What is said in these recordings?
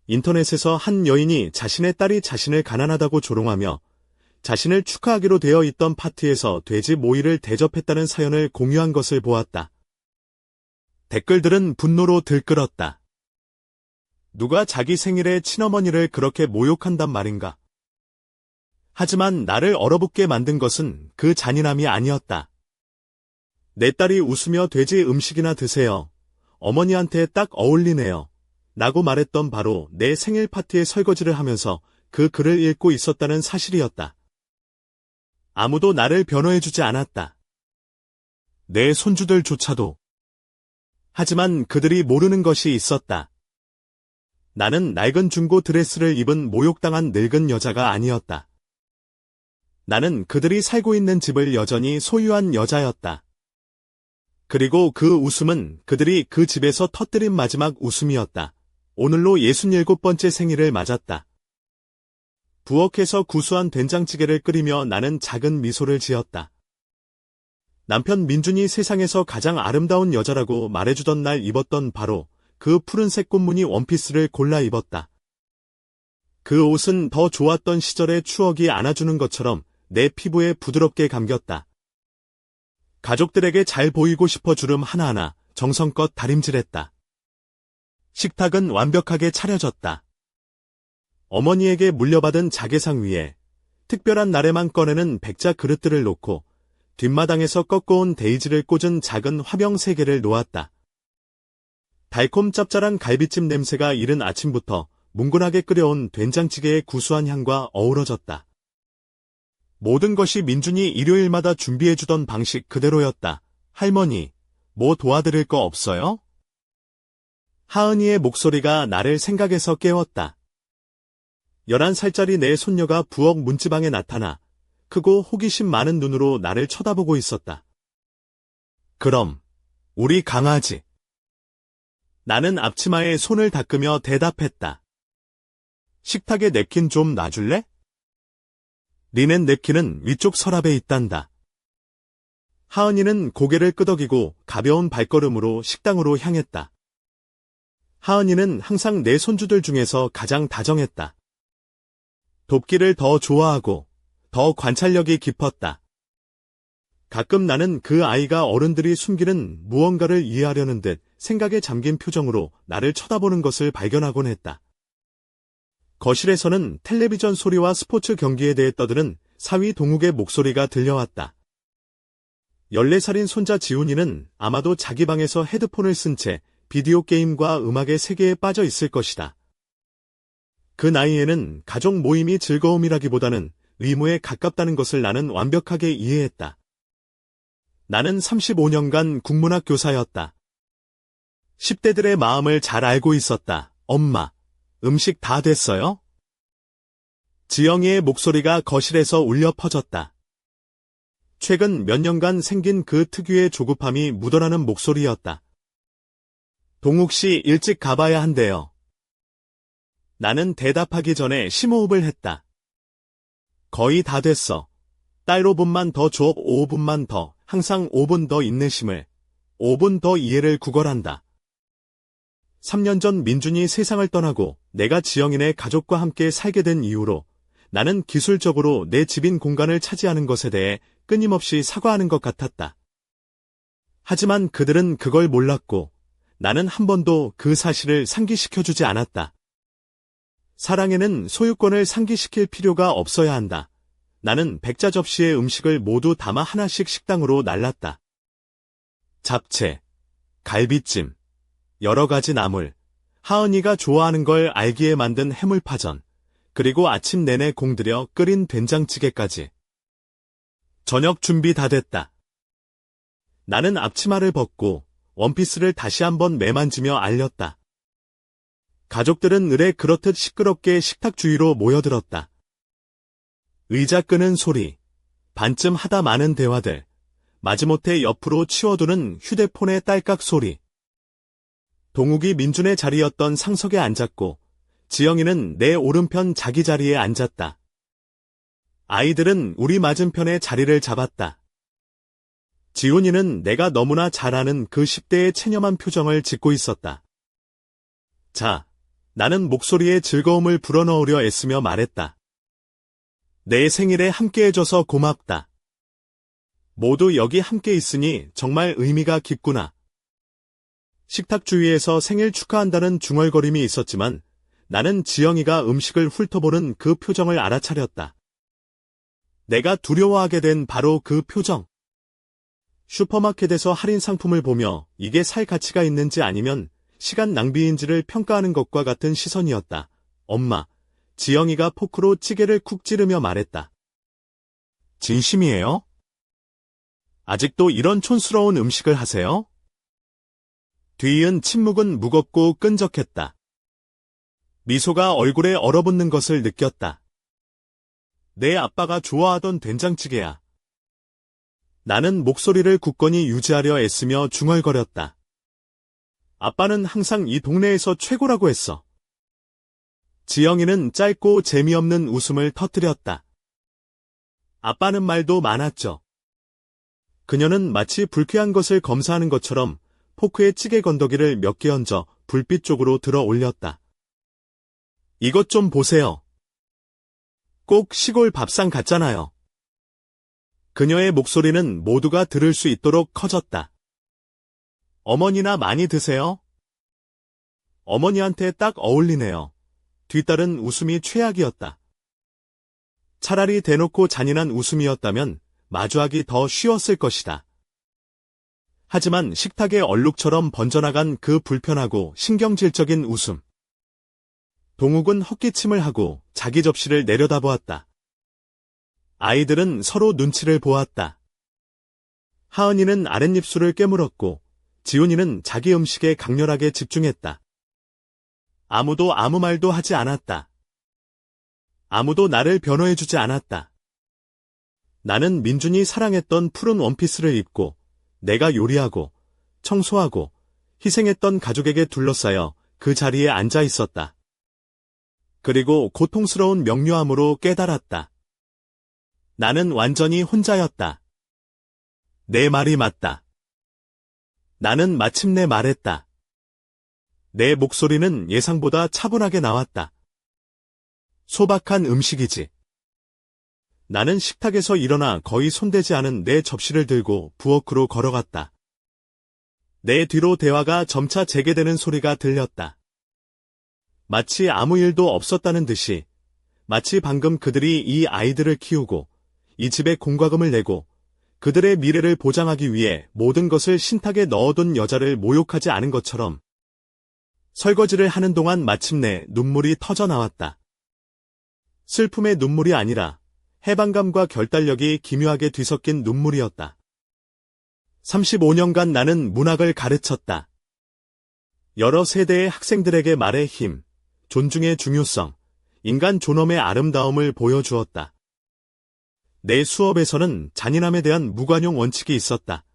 인터넷에서 한 여인이 자신의 딸이 자신을 가난하다고 조롱하며 자신을 축하하기로 되어 있던 파티에서 돼지 모이를 대접했다는 사연을 공유한 것을 보았다. 댓글들은 분노로 들끓었다. 누가 자기 생일에 친어머니를 그렇게 모욕한단 말인가? 하지만 나를 얼어붙게 만든 것은 그 잔인함이 아니었다. 내 딸이 웃으며 돼지 음식이나 드세요. 어머니한테 딱 어울리네요. 라고 말했던 바로 내 생일 파티에 설거지를 하면서 그 글을 읽고 있었다는 사실이었다. 아무도 나를 변호해주지 않았다. 내 손주들조차도. 하지만 그들이 모르는 것이 있었다. 나는 낡은 중고 드레스를 입은 모욕당한 늙은 여자가 아니었다. 나는 그들이 살고 있는 집을 여전히 소유한 여자였다. 그리고 그 웃음은 그들이 그 집에서 터뜨린 마지막 웃음이었다. 오늘로 67번째 생일을 맞았다. 부엌에서 구수한 된장찌개를 끓이며 나는 작은 미소를 지었다. 남편 민준이 세상에서 가장 아름다운 여자라고 말해주던 날 입었던 바로 그 푸른색 꽃무늬 원피스를 골라 입었다. 그 옷은 더 좋았던 시절의 추억이 안아주는 것처럼 내 피부에 부드럽게 감겼다. 가족들에게 잘 보이고 싶어 주름 하나하나 정성껏 다림질했다. 식탁은 완벽하게 차려졌다. 어머니에게 물려받은 자개상 위에 특별한 날에만 꺼내는 백자 그릇들을 놓고 뒷마당에서 꺾어온 데이지를 꽂은 작은 화병 3개를 놓았다. 달콤 짭짤한 갈비찜 냄새가 이른 아침부터 뭉근하게 끓여온 된장찌개의 구수한 향과 어우러졌다. 모든 것이 민준이 일요일마다 준비해주던 방식 그대로였다. 할머니, 뭐 도와드릴 거 없어요? 하은이의 목소리가 나를 생각에서 깨웠다. 11살짜리 내 손녀가 부엌 문지방에 나타나 크고 호기심 많은 눈으로 나를 쳐다보고 있었다. 그럼, 우리 강아지. 나는 앞치마에 손을 닦으며 대답했다. 식탁에 냅킨 좀 놔줄래? 니넨 냅킨은 위쪽 서랍에 있단다. 하은이는 고개를 끄덕이고 가벼운 발걸음으로 식당으로 향했다. 하은이는 항상 내 손주들 중에서 가장 다정했다. 돕기를 더 좋아하고 더 관찰력이 깊었다. 가끔 나는 그 아이가 어른들이 숨기는 무언가를 이해하려는 듯 생각에 잠긴 표정으로 나를 쳐다보는 것을 발견하곤 했다. 거실에서는 텔레비전 소리와 스포츠 경기에 대해 떠드는 사위 동욱의 목소리가 들려왔다. 14살인 손자 지훈이는 아마도 자기 방에서 헤드폰을 쓴 채 비디오 게임과 음악의 세계에 빠져 있을 것이다. 그 나이에는 가족 모임이 즐거움이라기보다는 의무에 가깝다는 것을 나는 완벽하게 이해했다. 나는 35년간 국문학 교사였다. 10대들의 마음을 잘 알고 있었다. 엄마, 음식 다 됐어요? 지영이의 목소리가 거실에서 울려 퍼졌다. 최근 몇 년간 생긴 그 특유의 조급함이 묻어나는 목소리였다. 동욱 씨 일찍 가봐야 한대요. 나는 대답하기 전에 심호흡을 했다. 거의 다 됐어. 딸 5분만 더 줘. 5분만 더. 항상 5분 더 인내심을. 5분 더 이해를 구걸한다. 3년 전 민준이 세상을 떠나고 내가 지영이네 가족과 함께 살게 된 이후로 나는 기술적으로 내 집인 공간을 차지하는 것에 대해 끊임없이 사과하는 것 같았다. 하지만 그들은 그걸 몰랐고 나는 한 번도 그 사실을 상기시켜주지 않았다. 사랑에는 소유권을 상기시킬 필요가 없어야 한다. 나는 백자 접시의 음식을 모두 담아 하나씩 식당으로 날랐다. 잡채, 갈비찜, 여러 가지 나물, 하은이가 좋아하는 걸 알기에 만든 해물파전, 그리고 아침 내내 공들여 끓인 된장찌개까지. 저녁 준비 다 됐다. 나는 앞치마를 벗고 원피스를 다시 한번 매만지며 알렸다. 가족들은 으레 그렇듯 시끄럽게 식탁 주위로 모여들었다. 의자 끄는 소리, 반쯤 하다 마는 대화들, 마지못해 옆으로 치워두는 휴대폰의 딸깍 소리. 동욱이 민준의 자리였던 상석에 앉았고 지영이는 내 오른편 자기 자리에 앉았다. 아이들은 우리 맞은편에 자리를 잡았다. 지훈이는 내가 너무나 잘 아는 그 10대의 체념한 표정을 짓고 있었다. 자, 나는 목소리에 즐거움을 불어넣으려 애쓰며 말했다. 내 생일에 함께해줘서 고맙다. 모두 여기 함께 있으니 정말 의미가 깊구나. 식탁 주위에서 생일 축하한다는 중얼거림이 있었지만 나는 지영이가 음식을 훑어보는 그 표정을 알아차렸다. 내가 두려워하게 된 바로 그 표정. 슈퍼마켓에서 할인 상품을 보며 이게 살 가치가 있는지 아니면 시간 낭비인지를 평가하는 것과 같은 시선이었다. 엄마, 지영이가 포크로 찌개를 쿡 찌르며 말했다. 진심이에요? 아직도 이런 촌스러운 음식을 하세요? 뒤이은 침묵은 무겁고 끈적했다. 미소가 얼굴에 얼어붙는 것을 느꼈다. 내 아빠가 좋아하던 된장찌개야. 나는 목소리를 굳건히 유지하려 애쓰며 중얼거렸다. 아빠는 항상 이 동네에서 최고라고 했어. 지영이는 짧고 재미없는 웃음을 터뜨렸다. 아빠는 말도 많았죠. 그녀는 마치 불쾌한 것을 검사하는 것처럼 포크에 찌개 건더기를 몇 개 얹어 불빛 쪽으로 들어 올렸다. 이것 좀 보세요. 꼭 시골 밥상 같잖아요. 그녀의 목소리는 모두가 들을 수 있도록 커졌다. 어머니나 많이 드세요? 어머니한테 딱 어울리네요. 뒤따른 웃음이 최악이었다. 차라리 대놓고 잔인한 웃음이었다면 마주하기 더 쉬웠을 것이다. 하지만 식탁의 얼룩처럼 번져나간 그 불편하고 신경질적인 웃음. 동욱은 헛기침을 하고 자기 접시를 내려다보았다. 아이들은 서로 눈치를 보았다. 하은이는 아랫입술을 깨물었고 지훈이는 자기 음식에 강렬하게 집중했다. 아무도 아무 말도 하지 않았다. 아무도 나를 변호해주지 않았다. 나는 민준이 사랑했던 푸른 원피스를 입고 내가 요리하고 청소하고 희생했던 가족에게 둘러싸여 그 자리에 앉아 있었다. 그리고 고통스러운 명료함으로 깨달았다. 나는 완전히 혼자였다. 내 말이 맞다. 나는 마침내 말했다. 내 목소리는 예상보다 차분하게 나왔다. 소박한 음식이지. 나는 식탁에서 일어나 거의 손대지 않은 내 접시를 들고 부엌으로 걸어갔다. 내 뒤로 대화가 점차 재개되는 소리가 들렸다. 마치 아무 일도 없었다는 듯이, 마치 방금 그들이 이 아이들을 키우고 이 집에 공과금을 내고 그들의 미래를 보장하기 위해 모든 것을 신탁에 넣어둔 여자를 모욕하지 않은 것처럼 설거지를 하는 동안 마침내 눈물이 터져 나왔다. 슬픔의 눈물이 아니라 해방감과 결단력이 기묘하게 뒤섞인 눈물이었다. 35년간 나는 문학을 가르쳤다. 여러 세대의 학생들에게 말의 힘, 존중의 중요성, 인간 존엄의 아름다움을 보여주었다. 내 수업에서는 잔인함에 대한 무관용 원칙이 있었다.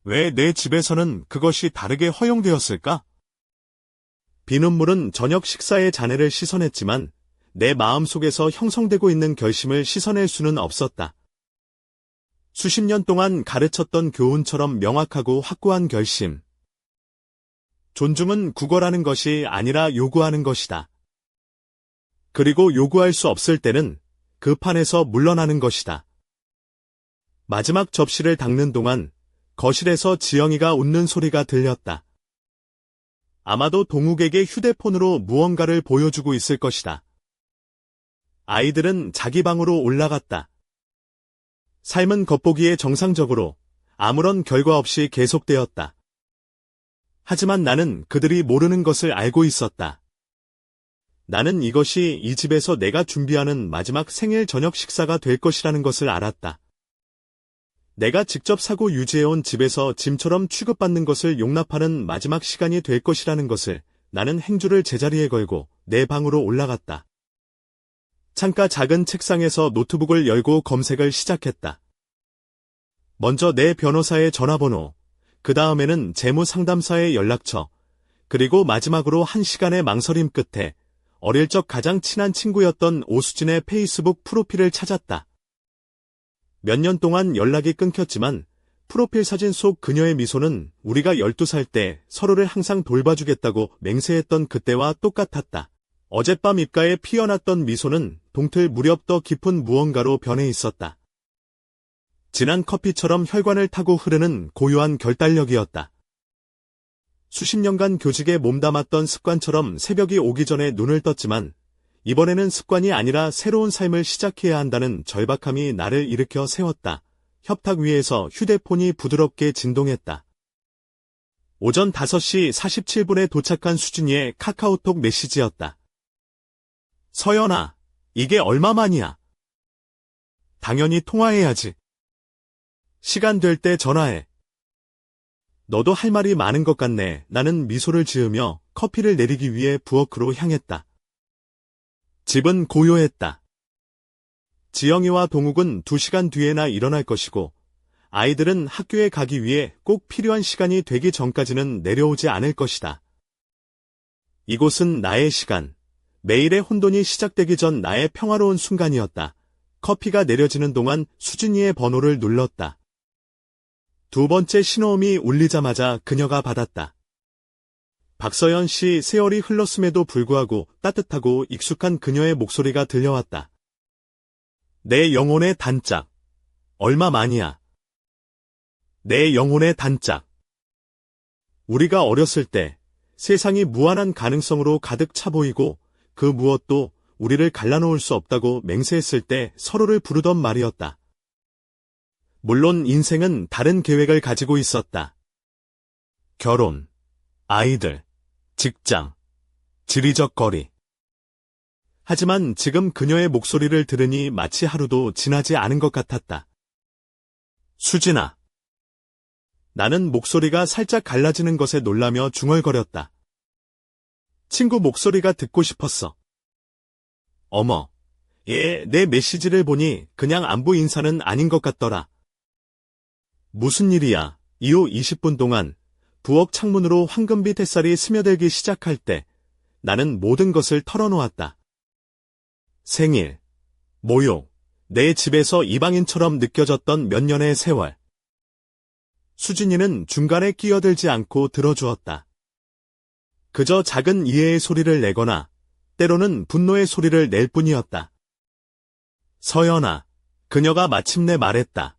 왜 내 집에서는 그것이 다르게 허용되었을까? 비눗물은 저녁 식사의 잔해를 씻어냈지만 내 마음속에서 형성되고 있는 결심을 씻어낼 수는 없었다. 수십 년 동안 가르쳤던 교훈처럼 명확하고 확고한 결심. 존중은 구걸하는 것이 아니라 요구하는 것이다. 그리고 요구할 수 없을 때는 그 판에서 물러나는 것이다. 마지막 접시를 닦는 동안 거실에서 지영이가 웃는 소리가 들렸다. 아마도 동욱에게 휴대폰으로 무언가를 보여주고 있을 것이다. 아이들은 자기 방으로 올라갔다. 삶은 겉보기에 정상적으로 아무런 결과 없이 계속되었다. 하지만 나는 그들이 모르는 것을 알고 있었다. 나는 이것이 이 집에서 내가 준비하는 마지막 생일 저녁 식사가 될 것이라는 것을 알았다. 내가 직접 사고 유지해온 집에서 짐처럼 취급받는 것을 용납하는 마지막 시간이 될 것이라는 것을 나는 행주를 제자리에 걸고 내 방으로 올라갔다. 창가 작은 책상에서 노트북을 열고 검색을 시작했다. 먼저 내 변호사의 전화번호, 그 다음에는 재무상담사의 연락처, 그리고 마지막으로 1시간의 망설임 끝에 어릴 적 가장 친한 친구였던 오수진의 페이스북 프로필을 찾았다. 몇 년 동안 연락이 끊겼지만 프로필 사진 속 그녀의 미소는 우리가 12살 때 서로를 항상 돌봐주겠다고 맹세했던 그때와 똑같았다. 어젯밤 입가에 피어났던 미소는 동틀 무렵 더 깊은 무언가로 변해 있었다. 진한 커피처럼 혈관을 타고 흐르는 고요한 결단력이었다. 수십 년간 교직에 몸담았던 습관처럼 새벽이 오기 전에 눈을 떴지만 이번에는 습관이 아니라 새로운 삶을 시작해야 한다는 절박함이 나를 일으켜 세웠다. 협탁 위에서 휴대폰이 부드럽게 진동했다. 오전 5시 47분에 도착한 수진이의 카카오톡 메시지였다. 서연아, 이게 얼마만이야? 당연히 통화해야지. 시간 될 때 전화해. 너도 할 말이 많은 것 같네. 나는 미소를 지으며 커피를 내리기 위해 부엌으로 향했다. 집은 고요했다. 지영이와 동욱은 2시간 뒤에나 일어날 것이고 아이들은 학교에 가기 위해 꼭 필요한 시간이 되기 전까지는 내려오지 않을 것이다. 이곳은 나의 시간, 매일의 혼돈이 시작되기 전 나의 평화로운 순간이었다. 커피가 내려지는 동안 수진이의 번호를 눌렀다. 두 번째 신호음이 울리자마자 그녀가 받았다. 박서연 씨. 세월이 흘렀음에도 불구하고 따뜻하고 익숙한 그녀의 목소리가 들려왔다. 내 영혼의 단짝. 얼마만이야? 내 영혼의 단짝. 우리가 어렸을 때 세상이 무한한 가능성으로 가득 차 보이고 그 무엇도 우리를 갈라놓을 수 없다고 맹세했을 때 서로를 부르던 말이었다. 물론 인생은 다른 계획을 가지고 있었다. 결혼, 아이들, 직장, 지리적 거리. 하지만 지금 그녀의 목소리를 들으니 마치 하루도 지나지 않은 것 같았다. 수진아. 나는 목소리가 살짝 갈라지는 것에 놀라며 중얼거렸다. 친구 목소리가 듣고 싶었어. 어머, 내 메시지를 보니 그냥 안부 인사는 아닌 것 같더라. 무슨 일이야? 이후 20분 동안 부엌 창문으로 황금빛 햇살이 스며들기 시작할 때 나는 모든 것을 털어놓았다. 생일, 모욕, 내 집에서 이방인처럼 느껴졌던 몇 년의 세월. 수진이는 중간에 끼어들지 않고 들어주었다. 그저 작은 이해의 소리를 내거나 때로는 분노의 소리를 낼 뿐이었다. 서연아, 그녀가 마침내 말했다.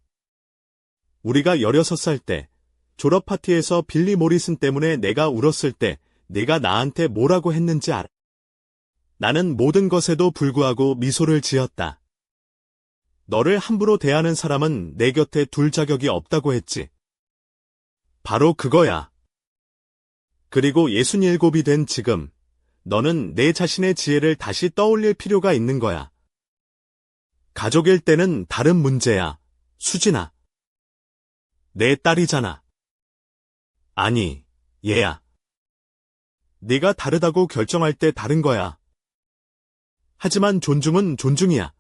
우리가 16살 때 졸업 파티에서 빌리 모리슨 때문에 내가 울었을 때 네가 나한테 뭐라고 했는지 알아? 나는 모든 것에도 불구하고 미소를 지었다. 너를 함부로 대하는 사람은 내 곁에 둘 자격이 없다고 했지. 바로 그거야. 그리고 67이 된 지금, 너는 내 자신의 지혜를 다시 떠올릴 필요가 있는 거야. 가족일 때는 다른 문제야, 수진아. 내 딸이잖아. 아니, 얘야. 네가 다르다고 결정할 때 다른 거야. 하지만 존중은 존중이야.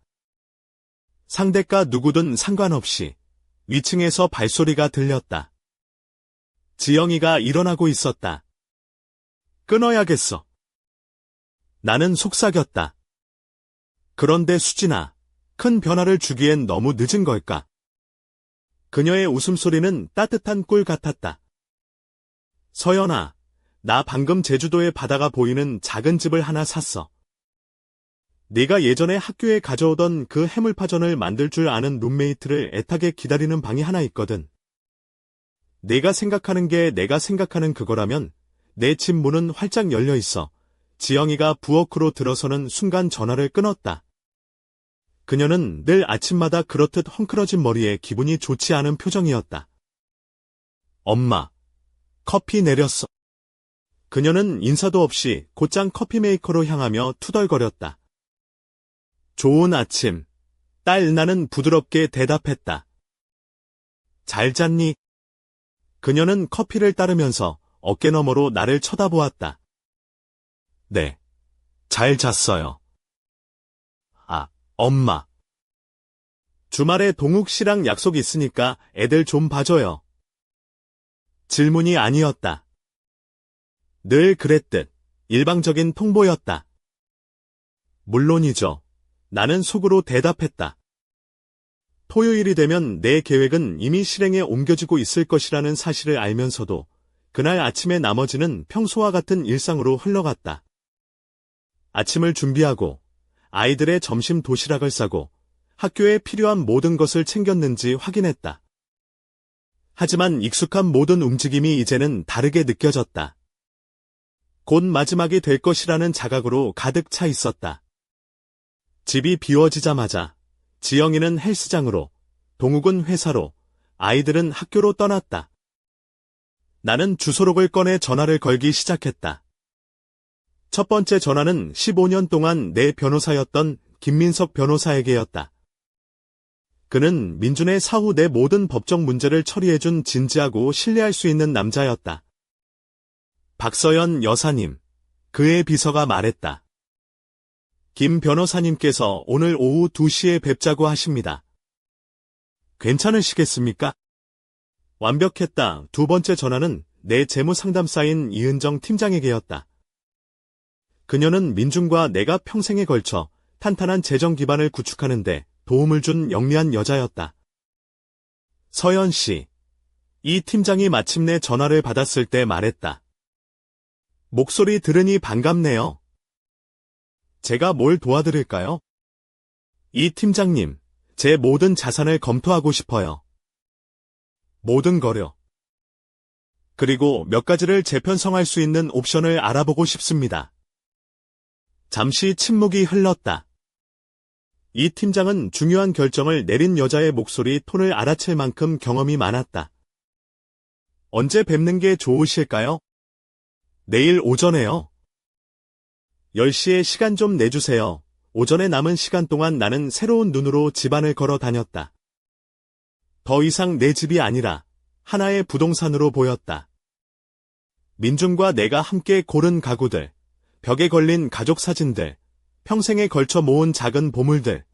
상대가 누구든 상관없이 위층에서 발소리가 들렸다. 지영이가 일어나고 있었다. 끊어야겠어. 나는 속삭였다. 그런데 수진아, 큰 변화를 주기엔 너무 늦은 걸까? 그녀의 웃음소리는 따뜻한 꿀 같았다. 서연아, 나 방금 제주도의 바다가 보이는 작은 집을 하나 샀어. 네가 예전에 학교에 가져오던 그 해물파전을 만들 줄 아는 룸메이트를 애타게 기다리는 방이 하나 있거든. 네가 생각하는 게 내가 생각하는 그거라면 내 집 문은 활짝 열려 있어. 지영이가 부엌으로 들어서는 순간 전화를 끊었다. 그녀는 늘 아침마다 그렇듯 헝클어진 머리에 기분이 좋지 않은 표정이었다. 엄마, 커피 내렸어. 그녀는 인사도 없이 곧장 커피 메이커로 향하며 투덜거렸다. 좋은 아침. 딸. 나는 부드럽게 대답했다. 잘 잤니? 그녀는 커피를 따르면서 어깨너머로 나를 쳐다보았다. 네, 잘 잤어요. 아, 엄마. 주말에 동욱 씨랑 약속 있으니까 애들 좀 봐줘요. 질문이 아니었다. 늘 그랬듯 일방적인 통보였다. 물론이죠. 나는 속으로 대답했다. 토요일이 되면 내 계획은 이미 실행에 옮겨지고 있을 것이라는 사실을 알면서도 그날 아침의 나머지는 평소와 같은 일상으로 흘러갔다. 아침을 준비하고 아이들의 점심 도시락을 싸고 학교에 필요한 모든 것을 챙겼는지 확인했다. 하지만 익숙한 모든 움직임이 이제는 다르게 느껴졌다. 곧 마지막이 될 것이라는 자각으로 가득 차 있었다. 집이 비워지자마자 지영이는 헬스장으로, 동욱은 회사로, 아이들은 학교로 떠났다. 나는 주소록을 꺼내 전화를 걸기 시작했다. 첫 번째 전화는 15년 동안 내 변호사였던 김민석 변호사에게였다. 그는 민준의 사후 내 모든 법적 문제를 처리해준 진지하고 신뢰할 수 있는 남자였다. 박서연 여사님, 그의 비서가 말했다. 김 변호사님께서 오늘 오후 2시에 뵙자고 하십니다. 괜찮으시겠습니까? 완벽했다. 두 번째 전화는 내 재무상담사인 이은정 팀장에게였다. 그녀는 민준과 내가 평생에 걸쳐 탄탄한 재정 기반을 구축하는데 도움을 준 영리한 여자였다. 서연 씨, 이 팀장이 마침내 전화를 받았을 때 말했다. 목소리 들으니 반갑네요. 제가 뭘 도와드릴까요? 이 팀장님, 제 모든 자산을 검토하고 싶어요. 모든 거려. 그리고 몇 가지를 재편성할 수 있는 옵션을 알아보고 싶습니다. 잠시 침묵이 흘렀다. 이 팀장은 중요한 결정을 내린 여자의 목소리 톤을 알아챌 만큼 경험이 많았다. 언제 뵙는 게 좋으실까요? 내일 오전에요. 10시에 시간 좀 내주세요. 오전에 남은 시간 동안 나는 새로운 눈으로 집안을 걸어 다녔다. 더 이상 내 집이 아니라 하나의 부동산으로 보였다. 민준과 내가 함께 고른 가구들, 벽에 걸린 가족 사진들, 평생에 걸쳐 모은 작은 보물들.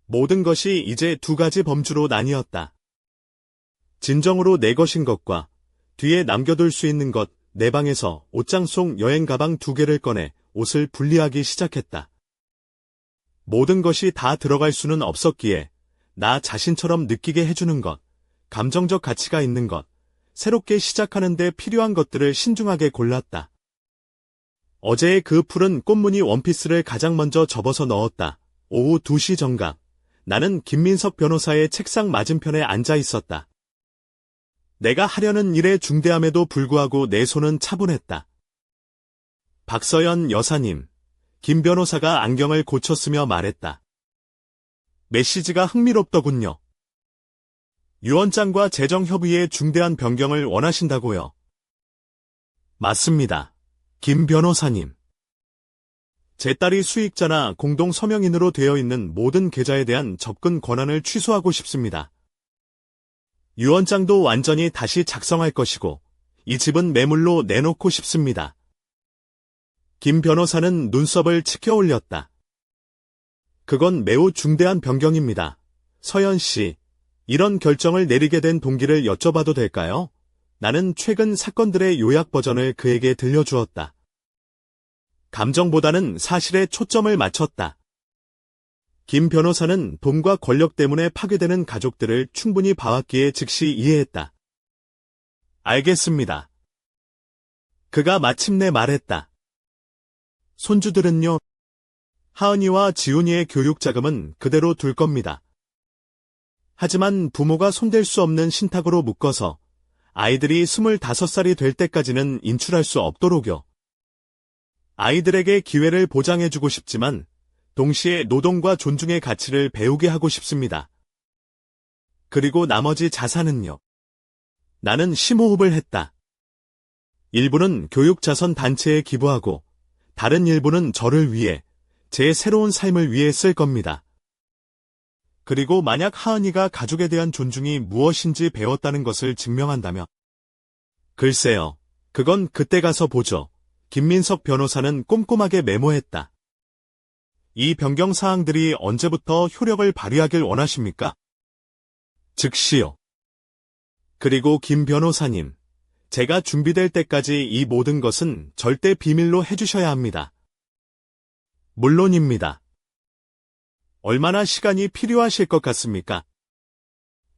모든 것이 이제 두 가지 범주로 나뉘었다. 진정으로 내 것인 것과 뒤에 남겨둘 수 있는 것. 내 방에서 옷장 속 여행 가방 2개를 꺼내 옷을 분리하기 시작했다. 모든 것이 다 들어갈 수는 없었기에 나 자신처럼 느끼게 해주는 것, 감정적 가치가 있는 것, 새롭게 시작하는 데 필요한 것들을 신중하게 골랐다. 어제의 그 푸른 꽃무늬 원피스를 가장 먼저 접어서 넣었다. 오후 2시 정각, 나는 김민석 변호사의 책상 맞은편에 앉아 있었다. 내가 하려는 일의 중대함에도 불구하고 내 손은 차분했다. 박서연 여사님, 김 변호사가 안경을 고쳤으며 말했다. 메시지가 흥미롭더군요. 유언장과 재정협의의 중대한 변경을 원하신다고요. 맞습니다. 김 변호사님. 제 딸이 수익자나 공동 서명인으로 되어 있는 모든 계좌에 대한 접근 권한을 취소하고 싶습니다. 유언장도 완전히 다시 작성할 것이고 이 집은 매물로 내놓고 싶습니다. 김 변호사는 눈썹을 치켜 올렸다. 그건 매우 중대한 변경입니다. 서연 씨, 이런 결정을 내리게 된 동기를 여쭤봐도 될까요? 나는 최근 사건들의 요약 버전을 그에게 들려주었다. 감정보다는 사실에 초점을 맞췄다. 김 변호사는 돈과 권력 때문에 파괴되는 가족들을 충분히 봐왔기에 즉시 이해했다. 알겠습니다. 그가 마침내 말했다. 손주들은요? 하은이와 지훈이의 교육 자금은 그대로 둘 겁니다. 하지만 부모가 손댈 수 없는 신탁으로 묶어서 아이들이 25살이 될 때까지는 인출할 수 없도록요. 아이들에게 기회를 보장해주고 싶지만 동시에 노동과 존중의 가치를 배우게 하고 싶습니다. 그리고 나머지 자산은요. 나는 심호흡을 했다. 일부는 교육자선 단체에 기부하고 다른 일부는 저를 위해, 제 새로운 삶을 위해 쓸 겁니다. 그리고 만약 하은이가 가족에 대한 존중이 무엇인지 배웠다는 것을 증명한다면, 글쎄요, 그건 그때 가서 보죠. 김민석 변호사는 꼼꼼하게 메모했다. 이 변경 사항들이 언제부터 효력을 발휘하길 원하십니까? 즉시요. 그리고 김 변호사님, 제가 준비될 때까지 이 모든 것은 절대 비밀로 해주셔야 합니다. 물론입니다. 얼마나 시간이 필요하실 것 같습니까?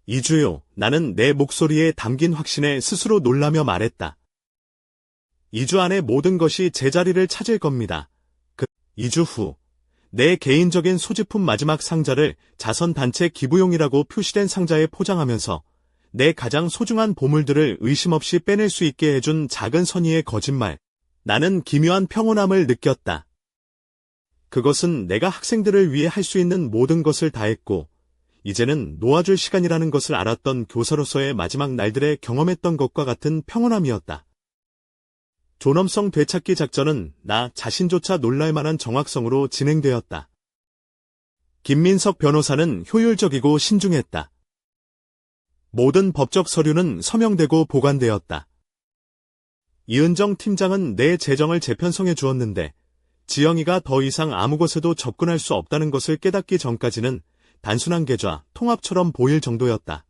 2주요. 나는 내 목소리에 담긴 확신에 스스로 놀라며 말했다. 2주 안에 모든 것이 제자리를 찾을 겁니다. 2주 후, 내 개인적인 소지품 마지막 상자를 자선단체 기부용이라고 표시된 상자에 포장하면서 내 가장 소중한 보물들을 의심 없이 빼낼 수 있게 해준 작은 선의의 거짓말. 나는 기묘한 평온함을 느꼈다. 그것은 내가 학생들을 위해 할 수 있는 모든 것을 다했고, 이제는 놓아줄 시간이라는 것을 알았던 교사로서의 마지막 날들에 경험했던 것과 같은 평온함이었다. 존엄성 되찾기 작전은 나 자신조차 놀랄 만한 정확성으로 진행되었다. 김민석 변호사는 효율적이고 신중했다. 모든 법적 서류는 서명되고 보관되었다. 이은정 팀장은 내 재정을 재편성해 주었는데 지영이가 더 이상 아무 것에도 접근할 수 없다는 것을 깨닫기 전까지는 단순한 계좌, 통합처럼 보일 정도였다.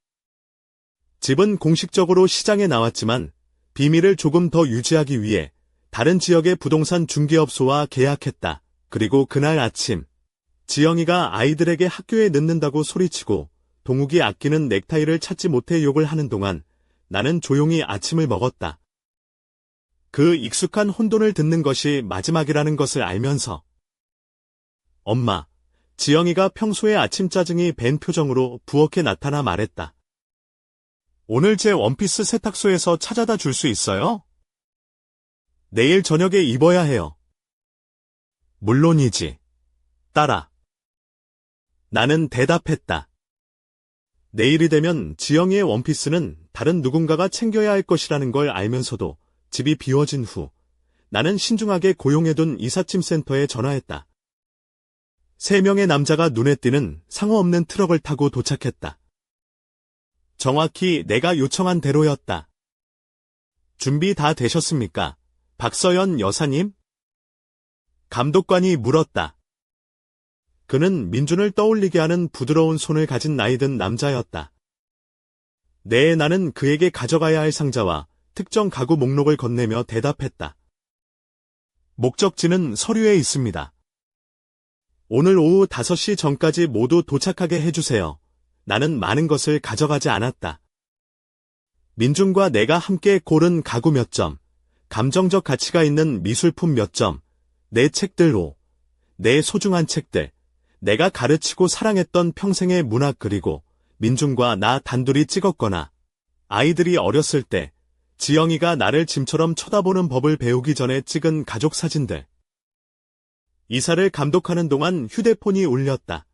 집은 공식적으로 시장에 나왔지만 비밀을 조금 더 유지하기 위해 다른 지역의 부동산 중개업소와 계약했다. 그리고 그날 아침, 지영이가 아이들에게 학교에 늦는다고 소리치고 동욱이 아끼는 넥타이를 찾지 못해 욕을 하는 동안 나는 조용히 아침을 먹었다. 그 익숙한 혼돈을 듣는 것이 마지막이라는 것을 알면서. 엄마, 지영이가 평소에 아침 짜증이 밴 표정으로 부엌에 나타나 말했다. 오늘 제 원피스 세탁소에서 찾아다 줄 수 있어요? 내일 저녁에 입어야 해요. 물론이지, 딸아. 나는 대답했다. 내일이 되면 지영이의 원피스는 다른 누군가가 챙겨야 할 것이라는 걸 알면서도 집이 비워진 후 나는 신중하게 고용해둔 이삿짐 센터에 전화했다. 3명의 남자가 눈에 띄는 상호 없는 트럭을 타고 도착했다. 정확히 내가 요청한 대로였다. 준비 다 되셨습니까? 박서연 여사님? 감독관이 물었다. 그는 민준을 떠올리게 하는 부드러운 손을 가진 나이든 남자였다. 네, 나는 그에게 가져가야 할 상자와 특정 가구 목록을 건네며 대답했다. 목적지는 서류에 있습니다. 오늘 오후 5시 전까지 모두 도착하게 해주세요. 나는 많은 것을 가져가지 않았다. 민준과 내가 함께 고른 가구 몇 점, 감정적 가치가 있는 미술품 몇 점, 내 책들로, 내 소중한 책들, 내가 가르치고 사랑했던 평생의 문학 그리고 민준과 나 단둘이 찍었거나 아이들이 어렸을 때 지영이가 나를 짐처럼 쳐다보는 법을 배우기 전에 찍은 가족 사진들. 이사를 감독하는 동안 휴대폰이 울렸다.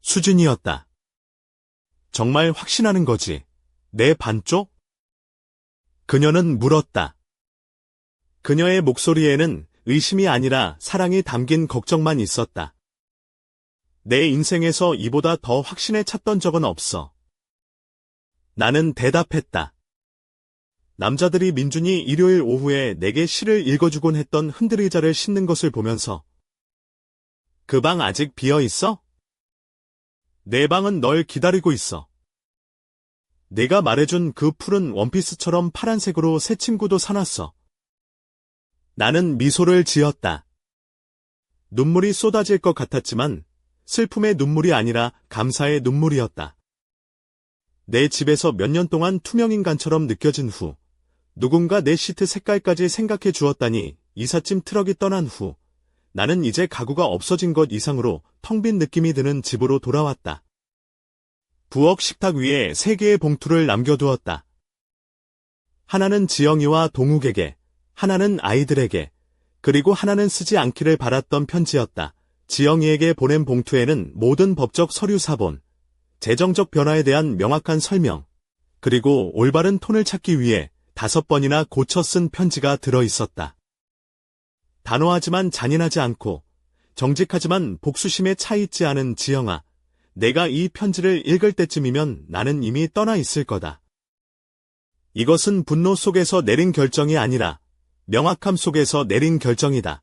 수진이었다. 정말 확신하는 거지? 내 반쪽? 그녀는 물었다. 그녀의 목소리에는 의심이 아니라 사랑이 담긴 걱정만 있었다. 내 인생에서 이보다 더 확신에 찼던 적은 없어. 나는 대답했다. 남자들이 민준이 일요일 오후에 내게 시를 읽어주곤 했던 흔들의자를 싣는 것을 보면서 그 방 아직 비어 있어? 내 방은 널 기다리고 있어. 내가 말해준 그 푸른 원피스처럼 파란색으로 새 침구도 사놨어. 나는 미소를 지었다. 눈물이 쏟아질 것 같았지만 슬픔의 눈물이 아니라 감사의 눈물이었다. 내 집에서 몇 년 동안 투명인간처럼 느껴진 후 누군가 내 시트 색깔까지 생각해 주었다니 이삿짐 트럭이 떠난 후 나는 이제 가구가 없어진 것 이상으로 텅 빈 느낌이 드는 집으로 돌아왔다. 부엌 식탁 위에 3개의 봉투를 남겨두었다. 하나는 지영이와 동욱에게, 하나는 아이들에게, 그리고 하나는 쓰지 않기를 바랐던 편지였다. 지영이에게 보낸 봉투에는 모든 법적 서류 사본, 재정적 변화에 대한 명확한 설명, 그리고 올바른 톤을 찾기 위해 5번이나 고쳐 쓴 편지가 들어 있었다. 단호하지만 잔인하지 않고 정직하지만 복수심에 차 있지 않은 지영아, 내가 이 편지를 읽을 때쯤이면 나는 이미 떠나 있을 거다. 이것은 분노 속에서 내린 결정이 아니라 명확함 속에서 내린 결정이다.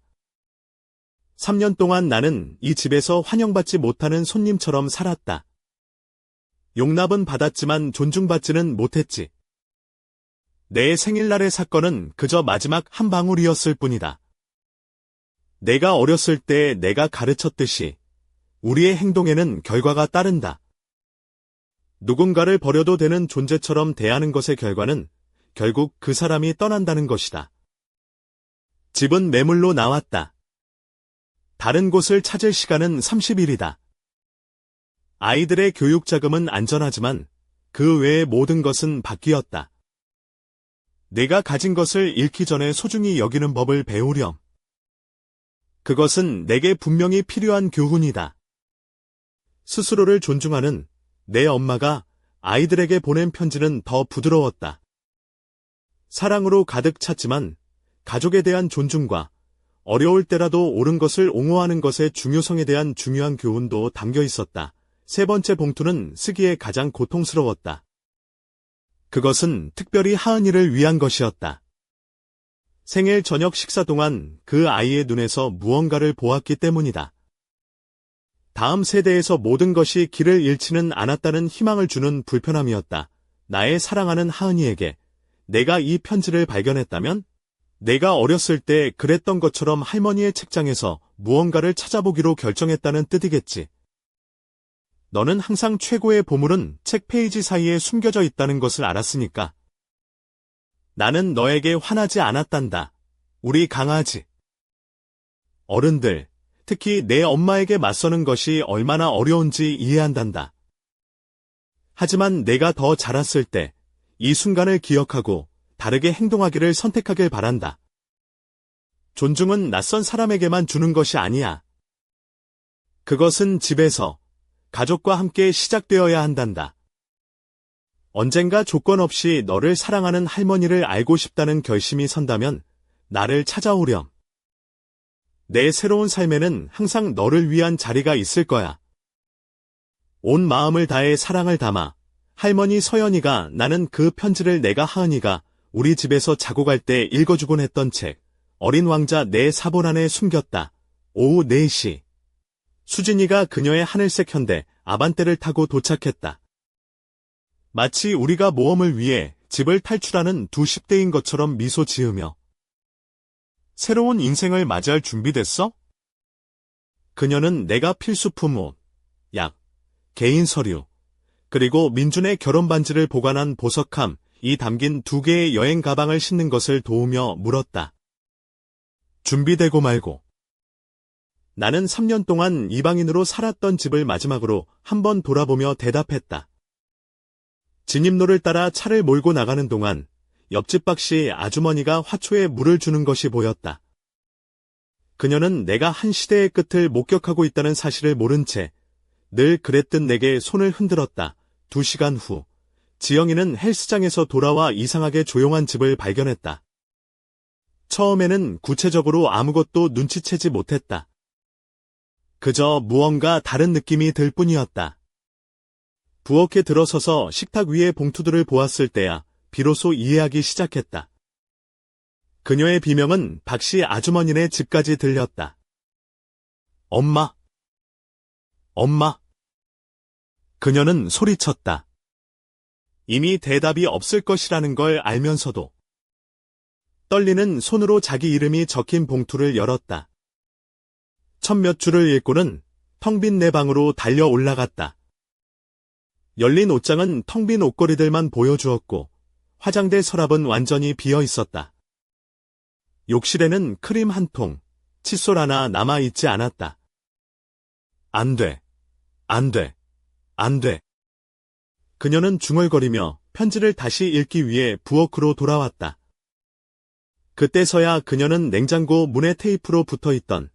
3년 동안 나는 이 집에서 환영받지 못하는 손님처럼 살았다. 용납은 받았지만 존중받지는 못했지. 내 생일날의 사건은 그저 마지막 한 방울이었을 뿐이다. 내가 어렸을 때 내가 가르쳤듯이 우리의 행동에는 결과가 따른다. 누군가를 버려도 되는 존재처럼 대하는 것의 결과는 결국 그 사람이 떠난다는 것이다. 집은 매물로 나왔다. 다른 곳을 찾을 시간은 30일이다. 아이들의 교육 자금은 안전하지만 그 외의 모든 것은 바뀌었다. 내가 가진 것을 잃기 전에 소중히 여기는 법을 배우렴. 그것은 내게 분명히 필요한 교훈이다. 스스로를 존중하는 내 엄마가 아이들에게 보낸 편지는 더 부드러웠다. 사랑으로 가득 찼지만 가족에 대한 존중과 어려울 때라도 옳은 것을 옹호하는 것의 중요성에 대한 중요한 교훈도 담겨 있었다. 세 번째 봉투는 쓰기에 가장 고통스러웠다. 그것은 특별히 하은이를 위한 것이었다. 생일 저녁 식사 동안 그 아이의 눈에서 무언가를 보았기 때문이다. 다음 세대에서 모든 것이 길을 잃지는 않았다는 희망을 주는 불편함이었다. 나의 사랑하는 하은이에게 내가 이 편지를 발견했다면 내가 어렸을 때 그랬던 것처럼 할머니의 책장에서 무언가를 찾아보기로 결정했다는 뜻이겠지. 너는 항상 최고의 보물은 책 페이지 사이에 숨겨져 있다는 것을 알았으니까. 나는 너에게 화나지 않았단다. 우리 강아지. 어른들, 특히 내 엄마에게 맞서는 것이 얼마나 어려운지 이해한단다. 하지만 내가 더 자랐을 때 이 순간을 기억하고 다르게 행동하기를 선택하길 바란다. 존중은 낯선 사람에게만 주는 것이 아니야. 그것은 집에서, 가족과 함께 시작되어야 한단다. 언젠가 조건 없이 너를 사랑하는 할머니를 알고 싶다는 결심이 선다면 나를 찾아오렴. 내 새로운 삶에는 항상 너를 위한 자리가 있을 거야. 온 마음을 다해 사랑을 담아 할머니 서연이가 나는 그 편지를 내가 하은이가 우리 집에서 자고 갈 때 읽어주곤 했던 책 어린 왕자 내 사본 안에 숨겼다. 오후 4시. 수진이가 그녀의 하늘색 현대 아반떼를 타고 도착했다. 마치 우리가 모험을 위해 집을 탈출하는 두 10대인 것처럼 미소 지으며 새로운 인생을 맞이할 준비됐어? 그녀는 내가 필수품 옷, 약, 개인 서류, 그리고 민준의 결혼 반지를 보관한 보석함, 이 담긴 2개의 여행 가방을 싣는 것을 도우며 물었다. 준비되고 말고. 나는 3년 동안 이방인으로 살았던 집을 마지막으로 한번 돌아보며 대답했다. 진입로를 따라 차를 몰고 나가는 동안 옆집 박씨 아주머니가 화초에 물을 주는 것이 보였다. 그녀는 내가 한 시대의 끝을 목격하고 있다는 사실을 모른 채 늘 그랬듯 내게 손을 흔들었다. 2시간 후, 지영이는 헬스장에서 돌아와 이상하게 조용한 집을 발견했다. 처음에는 구체적으로 아무것도 눈치채지 못했다. 그저 무언가 다른 느낌이 들 뿐이었다. 부엌에 들어서서 식탁 위의 봉투들을 보았을 때야 비로소 이해하기 시작했다. 그녀의 비명은 박씨 아주머니네 집까지 들렸다. 엄마! 엄마! 그녀는 소리쳤다. 이미 대답이 없을 것이라는 걸 알면서도. 떨리는 손으로 자기 이름이 적힌 봉투를 열었다. 첫 몇 줄을 읽고는 텅 빈 내 방으로 달려 올라갔다. 열린 옷장은 텅 빈 옷걸이들만 보여주었고 화장대 서랍은 완전히 비어 있었다. 욕실에는 크림 한 통, 칫솔 하나 남아있지 않았다. 안 돼, 안 돼, 안 돼. 그녀는 중얼거리며 편지를 다시 읽기 위해 부엌으로 돌아왔다. 그때서야 그녀는 냉장고 문에 테이프로 붙어있던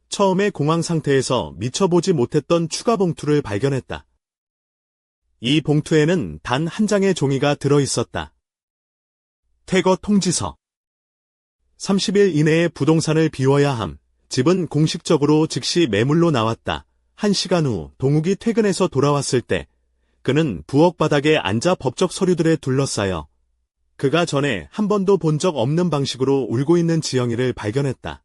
처음의 공황 상태에서 미처 보지 못했던 추가 봉투를 발견했다. 이 봉투에는 단 한 장의 종이가 들어있었다. 퇴거 통지서. 30일 이내에 부동산을 비워야 함. 집은 공식적으로 즉시 매물로 나왔다. 1시간 후 동욱이 퇴근해서 돌아왔을 때 그는 부엌 바닥에 앉아 법적 서류들에 둘러싸여 그가 전에 한 번도 본 적 없는 방식으로 울고 있는 지영이를 발견했다.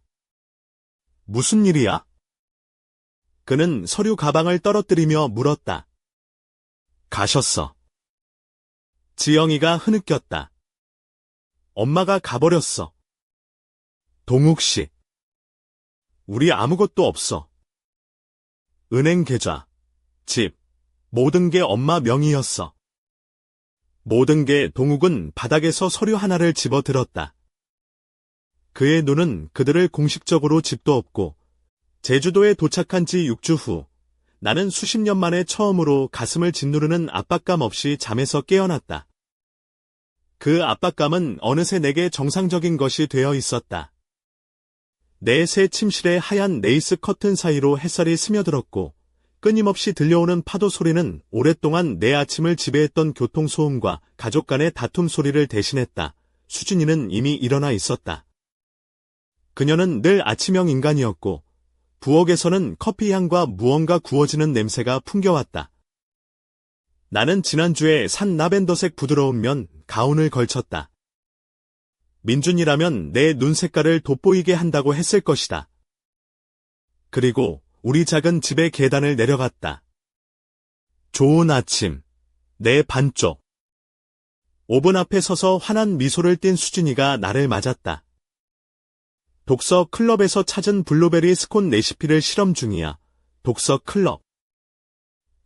무슨 일이야? 그는 서류 가방을 떨어뜨리며 물었다. 가셨어. 지영이가 흐느꼈다. 엄마가 가버렸어. 동욱 씨. 우리 아무것도 없어. 은행 계좌, 집, 모든 게 엄마 명의였어. 모든 게 동욱은 바닥에서 서류 하나를 집어들었다. 그의 눈은 그들을 공식적으로 집도 없고 제주도에 도착한 지 6주 후 나는 수십 년 만에 처음으로 가슴을 짓누르는 압박감 없이 잠에서 깨어났다. 그 압박감은 어느새 내게 정상적인 것이 되어 있었다. 내 새 침실의 하얀 레이스 커튼 사이로 햇살이 스며들었고 끊임없이 들려오는 파도 소리는 오랫동안 내 아침을 지배했던 교통소음과 가족 간의 다툼 소리를 대신했다. 수진이는 이미 일어나 있었다. 그녀는 늘 아침형 인간이었고 부엌에서는 커피 향과 무언가 구워지는 냄새가 풍겨왔다. 나는 지난주에 산 라벤더색 부드러운 면 가운을 걸쳤다. 민준이라면 내 눈 색깔을 돋보이게 한다고 했을 것이다. 그리고 우리 작은 집의 계단을 내려갔다. 좋은 아침. 내 반쪽. 오븐 앞에 서서 환한 미소를 띤 수진이가 나를 맞았다. 독서 클럽에서 찾은 블루베리 스콘 레시피를 실험 중이야. 독서 클럽.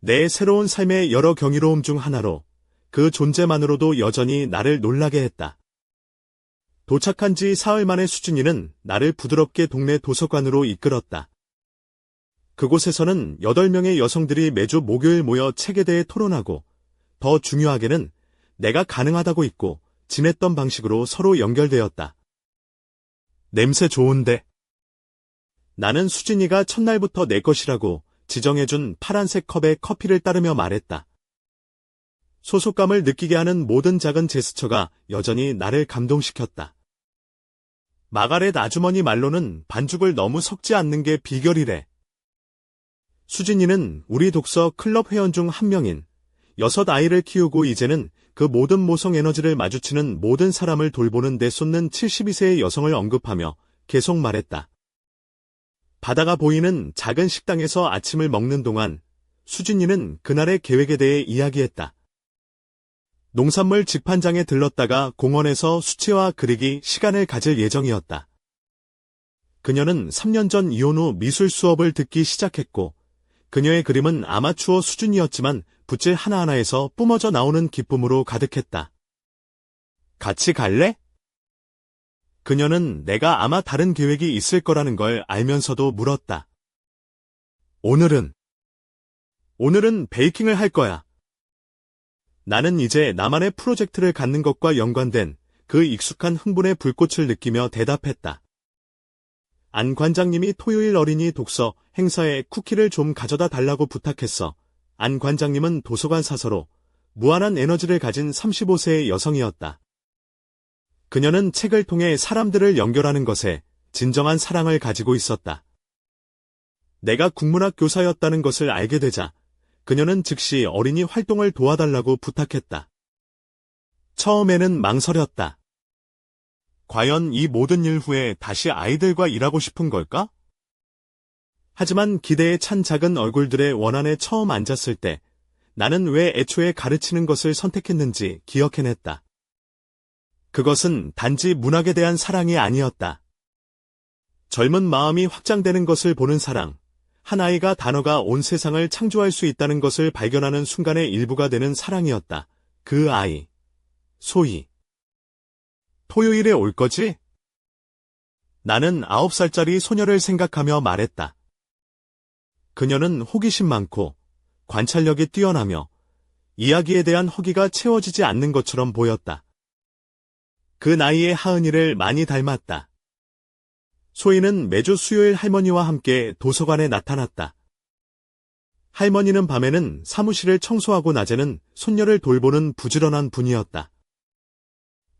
내 새로운 삶의 여러 경이로움 중 하나로 그 존재만으로도 여전히 나를 놀라게 했다. 도착한 지 사흘 만에 수진이는 나를 부드럽게 동네 도서관으로 이끌었다. 그곳에서는 8명의 여성들이 매주 목요일 모여 책에 대해 토론하고 더 중요하게는 내가 가능하다고 믿고 지냈던 방식으로 서로 연결되었다. 냄새 좋은데. 나는 수진이가 첫날부터 내 것이라고 지정해준 파란색 컵에 커피를 따르며 말했다. 소속감을 느끼게 하는 모든 작은 제스처가 여전히 나를 감동시켰다. 마가렛 아주머니 말로는 반죽을 너무 섞지 않는 게 비결이래. 수진이는 우리 독서 클럽 회원 중 한 명인 6아이를 키우고 이제는 그 모든 모성 에너지를 마주치는 모든 사람을 돌보는 데 쏟는 72세의 여성을 언급하며 계속 말했다. 바다가 보이는 작은 식당에서 아침을 먹는 동안 수진이는 그날의 계획에 대해 이야기했다. 농산물 직판장에 들렀다가 공원에서 수치화 그리기 시간을 가질 예정이었다. 그녀는 3년 전 이혼 후 미술 수업을 듣기 시작했고 그녀의 그림은 아마추어 수준이었지만 붓질 하나하나에서 뿜어져 나오는 기쁨으로 가득했다. 같이 갈래? 그녀는 내가 아마 다른 계획이 있을 거라는 걸 알면서도 물었다. 오늘은 베이킹을 할 거야. 나는 이제 나만의 프로젝트를 갖는 것과 연관된 그 익숙한 흥분의 불꽃을 느끼며 대답했다. 안 관장님이 토요일 어린이 독서 행사에 쿠키를 좀 가져다 달라고 부탁했어. 안 관장님은 도서관 사서로 무한한 에너지를 가진 35세의 여성이었다. 그녀는 책을 통해 사람들을 연결하는 것에 진정한 사랑을 가지고 있었다. 내가 국문학 교사였다는 것을 알게 되자 그녀는 즉시 어린이 활동을 도와달라고 부탁했다. 처음에는 망설였다. 과연 이 모든 일 후에 다시 아이들과 일하고 싶은 걸까? 하지만 기대에 찬 작은 얼굴들의 원안에 처음 앉았을 때 나는 왜 애초에 가르치는 것을 선택했는지 기억해냈다. 그것은 단지 문학에 대한 사랑이 아니었다. 젊은 마음이 확장되는 것을 보는 사랑, 한 아이가 단어가 온 세상을 창조할 수 있다는 것을 발견하는 순간의 일부가 되는 사랑이었다. 그 아이, 소희. 토요일에 올 거지? 나는 9살짜리 소녀를 생각하며 말했다. 그녀는 호기심 많고 관찰력이 뛰어나며 이야기에 대한 허기가 채워지지 않는 것처럼 보였다. 그 나이의 하은이를 많이 닮았다. 소희는 매주 수요일 할머니와 함께 도서관에 나타났다. 할머니는 밤에는 사무실을 청소하고 낮에는 손녀를 돌보는 부지런한 분이었다.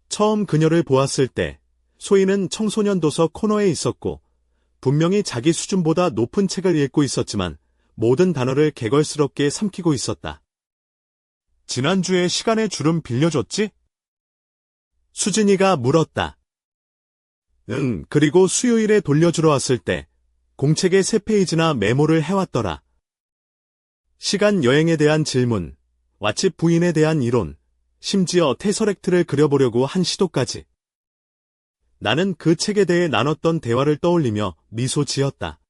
처음 그녀를 보았을 때 소희는 청소년 도서 코너에 있었고 분명히 자기 수준보다 높은 책을 읽고 있었지만 모든 단어를 개걸스럽게 삼키고 있었다. 지난주에 시간의 줄은 빌려줬지? 수진이가 물었다. 응, 그리고 수요일에 돌려주러 왔을 때 공책에 3페이지나 메모를 해왔더라. 시간 여행에 대한 질문, 왓츠 부인에 대한 이론, 심지어 테서렉트를 그려보려고 한 시도까지. 나는 그 책에 대해 나눴던 대화를 떠올리며 미소 지었다.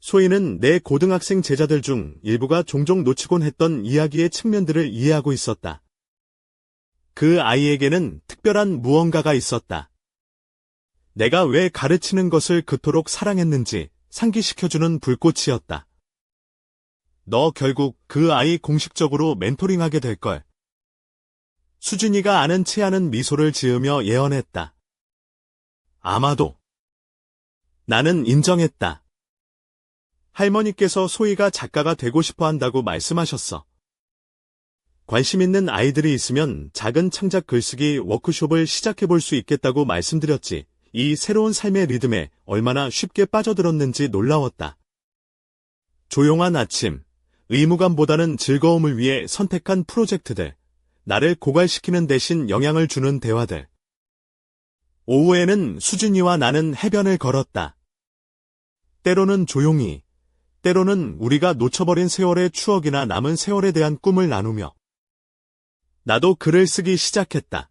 소희는 내 고등학생 제자들 중 일부가 종종 놓치곤 했던 이야기의 측면들을 이해하고 있었다. 그 아이에게는 특별한 무언가가 있었다. 내가 왜 가르치는 것을 그토록 사랑했는지 상기시켜주는 불꽃이었다. 너 결국 그 아이 공식적으로 멘토링하게 될걸. 수진이가 아는 체 않은 미소를 지으며 예언했다. 아마도. 나는 인정했다. 할머니께서 소희가 작가가 되고 싶어 한다고 말씀하셨어. 관심 있는 아이들이 있으면 작은 창작 글쓰기 워크숍을 시작해 볼 수 있겠다고 말씀드렸지. 이 새로운 삶의 리듬에 얼마나 쉽게 빠져들었는지 놀라웠다. 조용한 아침, 의무감보다는 즐거움을 위해 선택한 프로젝트들, 나를 고갈시키는 대신 영향을 주는 대화들. 오후에는 수진이와 나는 해변을 걸었다. 때로는 조용히, 때로는 우리가 놓쳐버린 세월의 추억이나 남은 세월에 대한 꿈을 나누며. 나도 글을 쓰기 시작했다.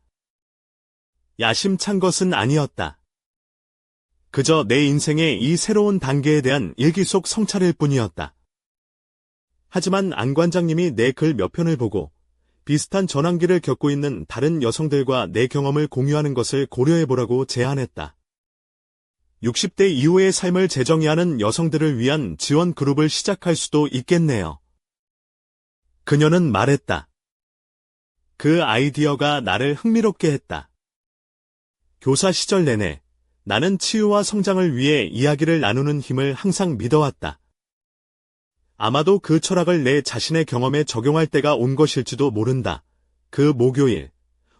야심찬 것은 아니었다. 그저 내 인생의 이 새로운 단계에 대한 일기 속 성찰일 뿐이었다. 하지만 안 관장님이 내 글 몇 편을 보고 비슷한 전환기를 겪고 있는 다른 여성들과 내 경험을 공유하는 것을 고려해보라고 제안했다. 60대 이후의 삶을 재정의하는 여성들을 위한 지원 그룹을 시작할 수도 있겠네요. 그녀는 말했다. 그 아이디어가 나를 흥미롭게 했다. 교사 시절 내내 나는 치유와 성장을 위해 이야기를 나누는 힘을 항상 믿어왔다. 아마도 그 철학을 내 자신의 경험에 적용할 때가 온 것일지도 모른다. 그 목요일,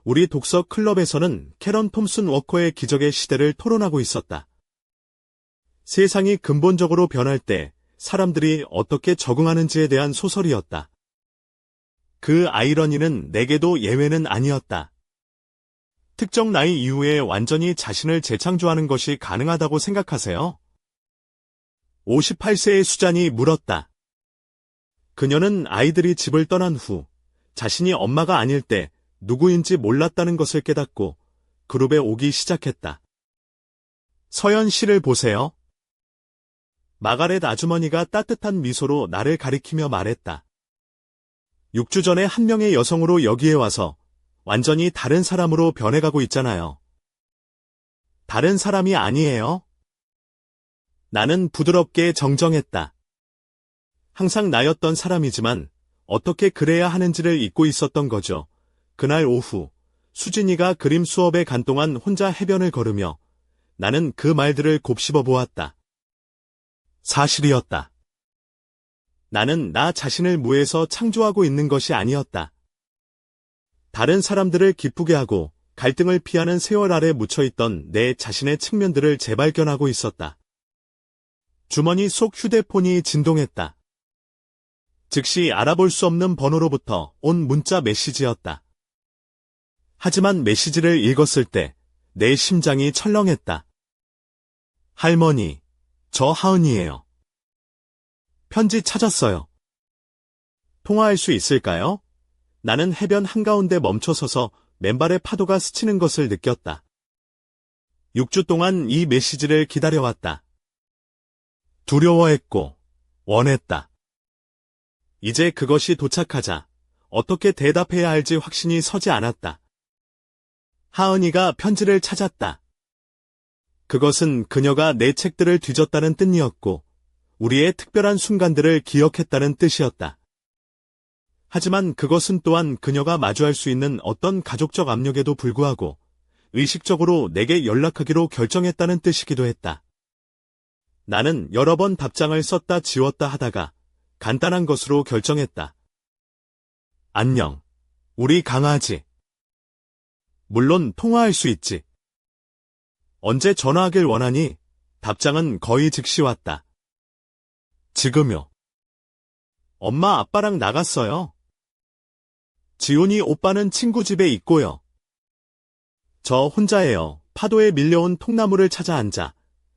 우리 독서 클럽에서는 캐런 톰슨 워커의 기적의 시대를 토론하고 있었다. 세상이 근본적으로 변할 때 사람들이 어떻게 적응하는지에 대한 소설이었다. 그 아이러니는 내게도 예외는 아니었다. 특정 나이 이후에 완전히 자신을 재창조하는 것이 가능하다고 생각하세요? 58세의 수잔이 물었다. 그녀는 아이들이 집을 떠난 후 자신이 엄마가 아닐 때 누구인지 몰랐다는 것을 깨닫고 그룹에 오기 시작했다. 서연 씨를 보세요. 마가렛 아주머니가 따뜻한 미소로 나를 가리키며 말했다. 6주 전에 한 명의 여성으로 여기에 와서 완전히 다른 사람으로 변해가고 있잖아요. 다른 사람이 아니에요? 나는 부드럽게 정정했다. 항상 나였던 사람이지만 어떻게 그래야 하는지를 잊고 있었던 거죠. 그날 오후 수진이가 그림 수업에 간 동안 혼자 해변을 걸으며 나는 그 말들을 곱씹어 보았다. 사실이었다. 나는 나 자신을 무에서 창조하고 있는 것이 아니었다. 다른 사람들을 기쁘게 하고 갈등을 피하는 세월 아래 묻혀있던 내 자신의 측면들을 재발견하고 있었다. 주머니 속 휴대폰이 진동했다. 즉시 알아볼 수 없는 번호로부터 온 문자 메시지였다. 하지만 메시지를 읽었을 때 내 심장이 철렁했다. 할머니, 저 하은이에요. 편지 찾았어요. 통화할 수 있을까요? 나는 해변 한가운데 멈춰서서 맨발의 파도가 스치는 것을 느꼈다. 6주 동안 이 메시지를 기다려왔다. 두려워했고 원했다. 이제 그것이 도착하자 어떻게 대답해야 할지 확신이 서지 않았다. 하은이가 편지를 찾았다. 그것은 그녀가 내 책들을 뒤졌다는 뜻이었고 우리의 특별한 순간들을 기억했다는 뜻이었다. 하지만 그것은 또한 그녀가 마주할 수 있는 어떤 가족적 압력에도 불구하고 의식적으로 내게 연락하기로 결정했다는 뜻이기도 했다. 나는 여러 번 답장을 썼다 지웠다 하다가 간단한 것으로 결정했다. 안녕, 우리 강아지. 물론 통화할 수 있지. 언제 전화하길 원하니? 답장은 거의 즉시 왔다. 지금요. 엄마 아빠랑 나갔어요. 지훈이 오빠는 친구 집에 있고요. 저 혼자예요. 파도에 밀려온 통나무를 찾아 앉아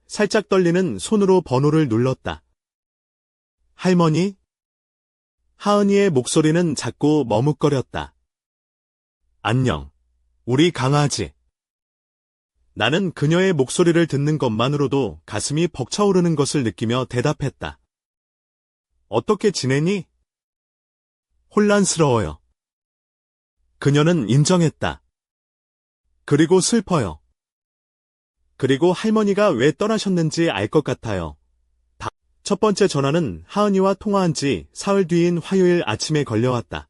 살짝 떨리는 손으로 번호를 눌렀다. 할머니? 하은이의 목소리는 작고 머뭇거렸다. 안녕, 우리 강아지. 나는 그녀의 목소리를 듣는 것만으로도 가슴이 벅차오르는 것을 느끼며 대답했다. 어떻게 지내니? 혼란스러워요. 그녀는 인정했다. 그리고 슬퍼요. 그리고 할머니가 왜 떠나셨는지 알 것 같아요. 첫 번째 전화는 하은이와 통화한 지 사흘 뒤인 화요일 아침에 걸려왔다.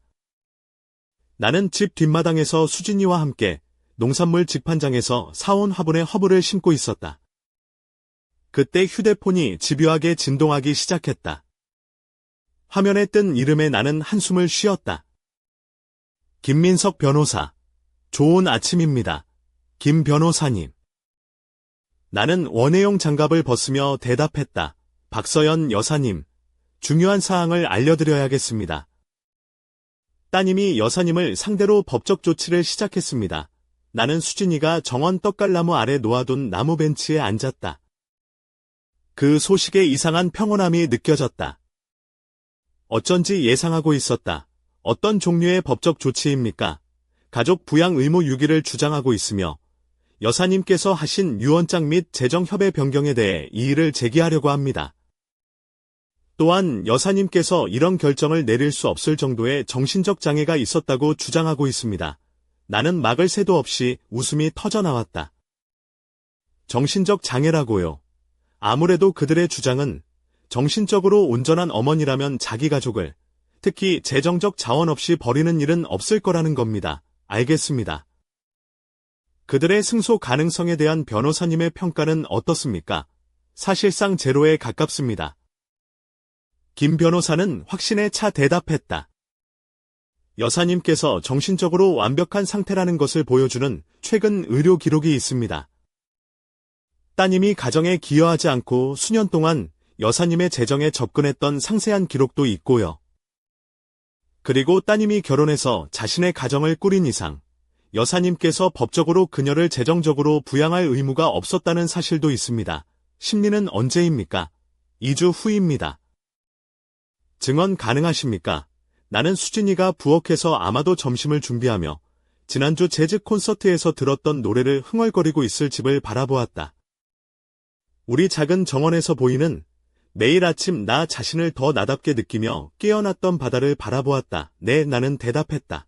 나는 집 뒷마당에서 수진이와 함께 농산물 직판장에서 사온 화분에 허브를 심고 있었다. 그때 휴대폰이 집요하게 진동하기 시작했다. 화면에 뜬 이름에 나는 한숨을 쉬었다. 김민석 변호사. 좋은 아침입니다. 김 변호사님. 나는 원혜용 장갑을 벗으며 대답했다. 박서연 여사님. 중요한 사항을 알려드려야겠습니다. 따님이 여사님을 상대로 법적 조치를 시작했습니다. 나는 수진이가 정원 떡갈나무 아래 놓아둔 나무 벤치에 앉았다. 그 소식에 이상한 평온함이 느껴졌다. 어쩐지 예상하고 있었다. 어떤 종류의 법적 조치입니까? 가족 부양 의무 유기를 주장하고 있으며 여사님께서 하신 유언장 및 재정협의 변경에 대해 이의를 제기하려고 합니다. 또한 여사님께서 이런 결정을 내릴 수 없을 정도의 정신적 장애가 있었다고 주장하고 있습니다. 나는 막을 새도 없이 웃음이 터져나왔다. 정신적 장애라고요. 아무래도 그들의 주장은 정신적으로 온전한 어머니라면 자기 가족을, 특히 재정적 자원 없이 버리는 일은 없을 거라는 겁니다. 알겠습니다. 그들의 승소 가능성에 대한 변호사님의 평가는 어떻습니까? 사실상 제로에 가깝습니다. 김 변호사는 확신에 차 대답했다. 여사님께서 정신적으로 완벽한 상태라는 것을 보여주는 최근 의료 기록이 있습니다. 따님이 가정에 기여하지 않고 수년 동안 여사님의 재정에 접근했던 상세한 기록도 있고요. 그리고 따님이 결혼해서 자신의 가정을 꾸린 이상 여사님께서 법적으로 그녀를 재정적으로 부양할 의무가 없었다는 사실도 있습니다. 심리는 언제입니까? 2주 후입니다. 증언 가능하십니까? 나는 수진이가 부엌에서 아마도 점심을 준비하며 지난주 재즈 콘서트에서 들었던 노래를 흥얼거리고 있을 집을 바라보았다. 우리 작은 정원에서 보이는 매일 아침 나 자신을 더 나답게 느끼며 깨어났던 바다를 바라보았다. 네, 나는 대답했다.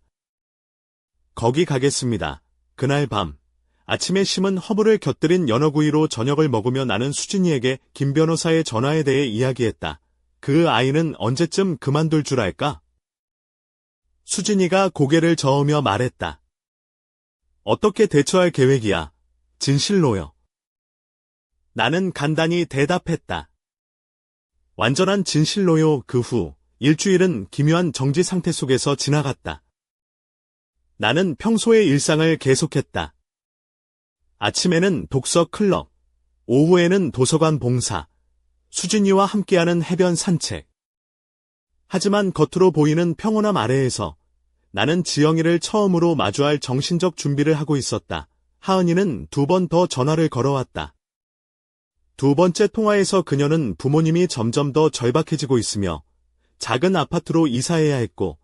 거기 가겠습니다. 그날 밤, 아침에 심은 허브를 곁들인 연어구이로 저녁을 먹으며 나는 수진이에게 김 변호사의 전화에 대해 이야기했다. 그 아이는 언제쯤 그만둘 줄 알까? 수진이가 고개를 저으며 말했다. 어떻게 대처할 계획이야? 진실로요. 나는 간단히 대답했다. 완전한 진실로요. 그 후 일주일은 기묘한 정지 상태 속에서 지나갔다. 나는 평소의 일상을 계속했다. 아침에는 독서 클럽, 오후에는 도서관 봉사, 수진이와 함께하는 해변 산책. 하지만 겉으로 보이는 평온함 아래에서 나는 지영이를 처음으로 마주할 정신적 준비를 하고 있었다. 하은이는 2번 더 전화를 걸어왔다. 2번째 통화에서 그녀는 부모님이 점점 더 절박해지고 있으며 작은 아파트로 이사해야 했고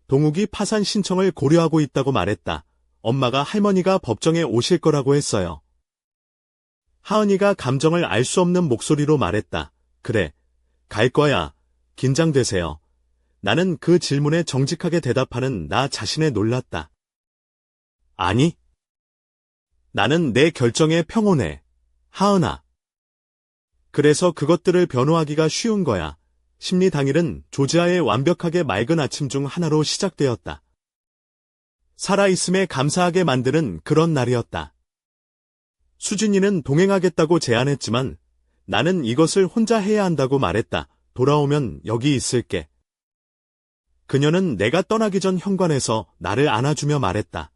동욱이 파산 신청을 고려하고 있다고 말했다. 엄마가 할머니가 법정에 오실 거라고 했어요. 하은이가 감정을 알 수 없는 목소리로 말했다. 그래, 갈 거야. 긴장되세요. 나는 그 질문에 정직하게 대답하는 나 자신에 놀랐다. 아니, 나는 내 결정에 평온해. 하은아. 그래서 그것들을 변호하기가 쉬운 거야. 심리 당일은 조지아의 완벽하게 맑은 아침 중 하나로 시작되었다. 살아있음에 감사하게 만드는 그런 날이었다. 수진이는 동행하겠다고 제안했지만 나는 이것을 혼자 해야 한다고 말했다. 돌아오면 여기 있을게. 그녀는 내가 떠나기 전 현관에서 나를 안아주며 말했다.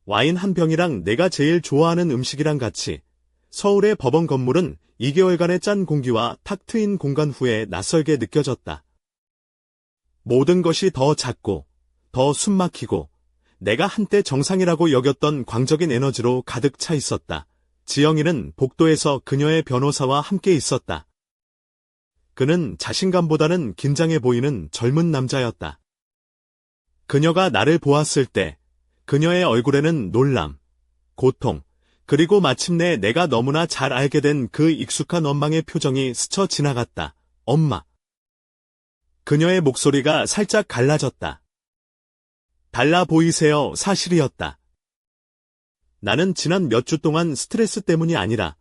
와인 한 병이랑 내가 제일 좋아하는 음식이랑 같이 서울의 법원 건물은 2개월간의 짠 공기와 탁 트인 공간 후에 낯설게 느껴졌다. 모든 것이 더 작고 더 숨막히고 내가 한때 정상이라고 여겼던 광적인 에너지로 가득 차 있었다. 지영이는 복도에서 그녀의 변호사와 함께 있었다. 그는 자신감보다는 긴장해 보이는 젊은 남자였다. 그녀가 나를 보았을 때 그녀의 얼굴에는 놀람, 고통, 그리고 마침내 내가 너무나 잘 알게 된 그 익숙한 원망의 표정이 스쳐 지나갔다. 엄마. 그녀의 목소리가 살짝 갈라졌다. 달라 보이세요, 사실이었다. 나는 지난 몇 주 동안 스트레스 때문이 아니라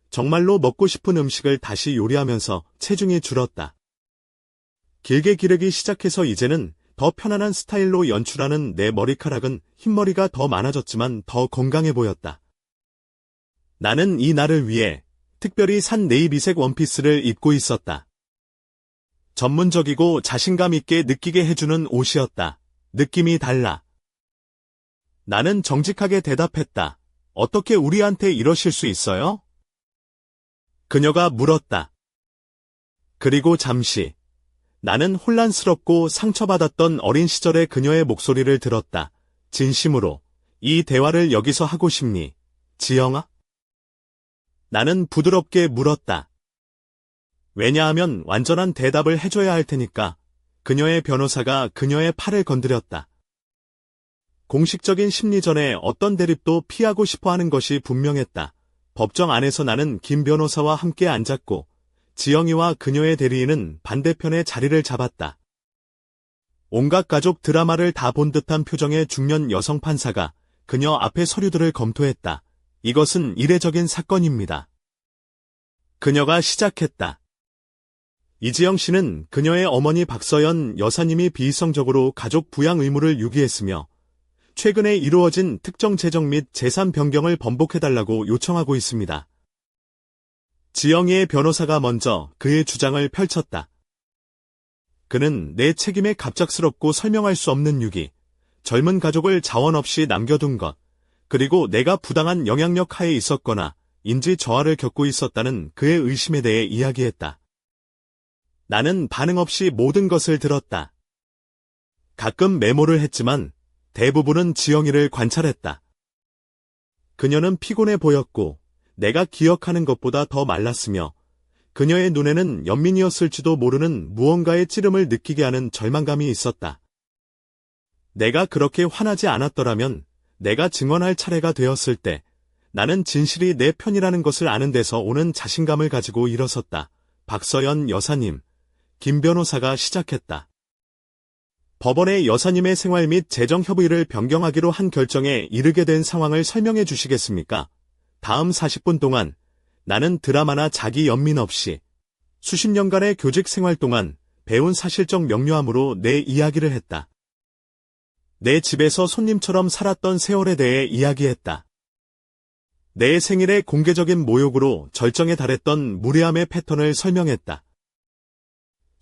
정말로 먹고 싶은 음식을 다시 요리하면서 체중이 줄었다. 길게 기르기 시작해서 이제는 더 편안한 스타일로 연출하는 내 머리카락은 흰머리가 더 많아졌지만 더 건강해 보였다. 나는 이 날을 위해 특별히 산 네이비색 원피스를 입고 있었다. 전문적이고 자신감 있게 느끼게 해주는 옷이었다. 느낌이 달라. 나는 정직하게 대답했다. 어떻게 우리한테 이러실 수 있어요? 그녀가 물었다. 그리고 잠시 나는 혼란스럽고 상처받았던 어린 시절의 그녀의 목소리를 들었다. 진심으로 이 대화를 여기서 하고 싶니, 지영아? 나는 부드럽게 물었다. 왜냐하면 완전한 대답을 해줘야 할 테니까. 그녀의 변호사가 그녀의 팔을 건드렸다. 공식적인 심리 전에 어떤 대립도 피하고 싶어 하는 것이 분명했다. 법정 안에서 나는 김 변호사와 함께 앉았고 지영이와 그녀의 대리인은 반대편에 자리를 잡았다. 온갖 가족 드라마를 다 본 듯한 표정의 중년 여성 판사가 그녀 앞의 서류들을 검토했다. 이것은 이례적인 사건입니다. 그녀가 시작했다. 이지영 씨는 그녀의 어머니 박서연 여사님이 비이성적으로 가족 부양 의무를 유기했으며 최근에 이루어진 특정 재정 및 재산 변경을 번복해달라고 요청하고 있습니다. 지영이의 변호사가 먼저 그의 주장을 펼쳤다. 그는 내 책임에 갑작스럽고 설명할 수 없는 유기, 젊은 가족을 자원 없이 남겨둔 것, 그리고 내가 부당한 영향력 하에 있었거나 인지 저하를 겪고 있었다는 그의 의심에 대해 이야기했다. 나는 반응 없이 모든 것을 들었다. 가끔 메모를 했지만 대부분은 지영이를 관찰했다. 그녀는 피곤해 보였고 내가 기억하는 것보다 더 말랐으며 그녀의 눈에는 연민이었을지도 모르는 무언가의 찌름을 느끼게 하는 절망감이 있었다. 내가 그렇게 화나지 않았더라면 내가 증언할 차례가 되었을 때 나는 진실이 내 편이라는 것을 아는 데서 오는 자신감을 가지고 일어섰다. 박서연 여사님, 김 변호사가 시작했다. 법원의 여사님의 생활 및 재정 협의를 변경하기로 한 결정에 이르게 된 상황을 설명해 주시겠습니까? 다음 40분 동안 나는 드라마나 자기 연민 없이 수십 년간의 교직 생활 동안 배운 사실적 명료함으로 내 이야기를 했다. 내 집에서 손님처럼 살았던 세월에 대해 이야기했다. 내 생일의 공개적인 모욕으로 절정에 달했던 무례함의 패턴을 설명했다.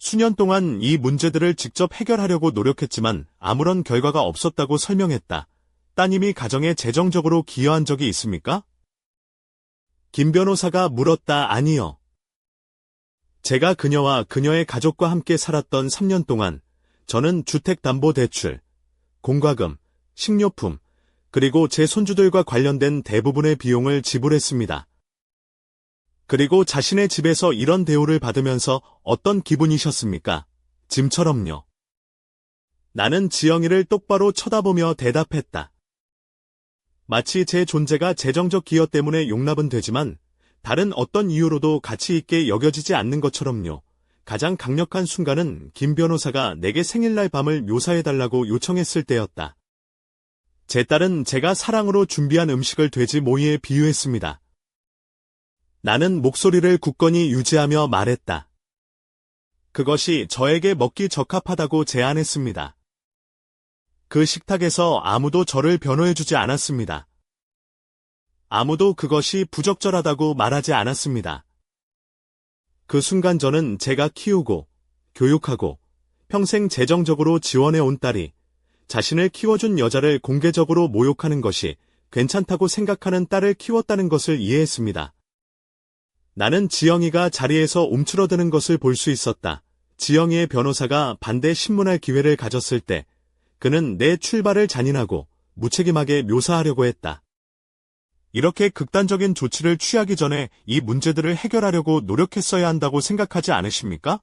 수년 동안 이 문제들을 직접 해결하려고 노력했지만 아무런 결과가 없었다고 설명했다. 따님이 가정에 재정적으로 기여한 적이 있습니까? 김 변호사가 물었다. 아니요. 제가 그녀와 그녀의 가족과 함께 살았던 3년 동안 저는 주택담보대출, 공과금, 식료품, 그리고 제 손주들과 관련된 대부분의 비용을 지불했습니다. 그리고 자신의 집에서 이런 대우를 받으면서 어떤 기분이셨습니까? 짐처럼요. 나는 지영이를 똑바로 쳐다보며 대답했다. 마치 제 존재가 재정적 기여 때문에 용납은 되지만 다른 어떤 이유로도 가치 있게 여겨지지 않는 것처럼요. 가장 강력한 순간은 김 변호사가 내게 생일날 밤을 묘사해달라고 요청했을 때였다. 제 딸은 제가 사랑으로 준비한 음식을 돼지 모이에 비유했습니다. 나는 목소리를 굳건히 유지하며 말했다. 그것이 저에게 먹기 적합하다고 제안했습니다. 그 식탁에서 아무도 저를 변호해주지 않았습니다. 아무도 그것이 부적절하다고 말하지 않았습니다. 그 순간 저는 제가 키우고, 교육하고, 평생 재정적으로 지원해온 딸이 자신을 키워준 여자를 공개적으로 모욕하는 것이 괜찮다고 생각하는 딸을 키웠다는 것을 이해했습니다. 나는 지영이가 자리에서 움츠러드는 것을 볼 수 있었다. 지영이의 변호사가 반대 신문할 기회를 가졌을 때 그는 내 출발을 잔인하고 무책임하게 묘사하려고 했다. 이렇게 극단적인 조치를 취하기 전에 이 문제들을 해결하려고 노력했어야 한다고 생각하지 않으십니까?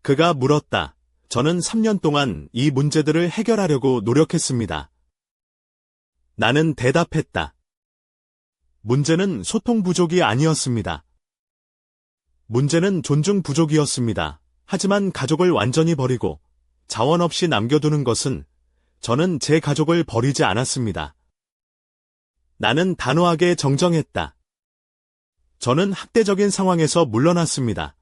그가 물었다. 저는 3년 동안 이 문제들을 해결하려고 노력했습니다. 나는 대답했다. 문제는 소통 부족이 아니었습니다. 문제는 존중 부족이었습니다. 하지만 가족을 완전히 버리고 자원 없이 남겨두는 것은 저는 제 가족을 버리지 않았습니다. 나는 단호하게 정정했다. 저는 학대적인 상황에서 물러났습니다.